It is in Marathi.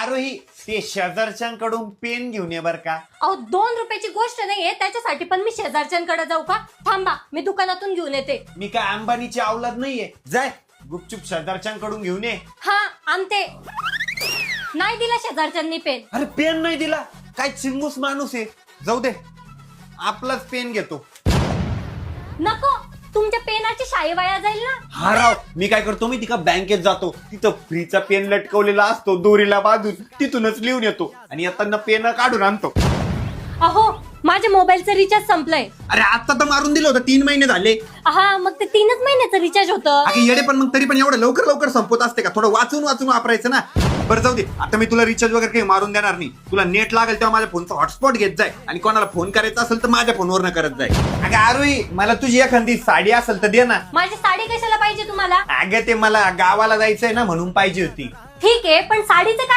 आरोही ते शेजारच्यांकडून पेन घेऊन ये बर का. अहो 2 रुपयाची गोष्ट नाहीये, त्याच्यासाठी पण मी शेजारच्यांकडे जाऊ का? थांबा, मी दुकानातून घेऊन येते. मी काय अंबानीची औलाद नाहीये. जाय गुपचूप शेजारच्यांकडून घेऊन ये. हा आणते. नाही दिला शेजारच्यांनी पेन. अरे पेन नाही दिला, काय चिंगूस माणूस आहे. जाऊ दे, आपलाच पेन घेतो. नको, तुमच्या पेनाची शाई वाया जाईल ना. हा राव, मी काय करतो मी तिका बँकेत जातो, तिथं फ्रीचा पेन लटकवलेला असतो दोरीला बांधून, तिथूनच लिहून येतो आणि येताना पेन काढून आणतो. अहो माझ्या मोबाईलचं रिचार्ज संपलंय. अरे आता तर मारून दिलं होतं, 3 महिने झाले. हा मग ते 3च महिन्याचं रिचार्ज होतं. अगे येडे, पण मग तरी पण एवढं लवकर लवकर संपत असते का? थोडं वाचून वाचून वापरायचं ना. बरं जाऊ दे, आता मी तुला रिचार्ज वगैरे काही मारून देणार नाही. तुला नेट लागेल तेव्हा माझ्या फोनचा हॉटस्पॉट घेत जाय आणि कोणाला फोन करायचा असेल तर माझ्या फोनवर करत जाय. अगं आरोही, मला तुझी एखादी साडी असेल तर दे ना. माझी साडी कशाला पाहिजे तुम्हाला? अगं ते मला गावाला जायचंय ना म्हणून पाहिजे होती. ठीक आहे, पण साडीचं काय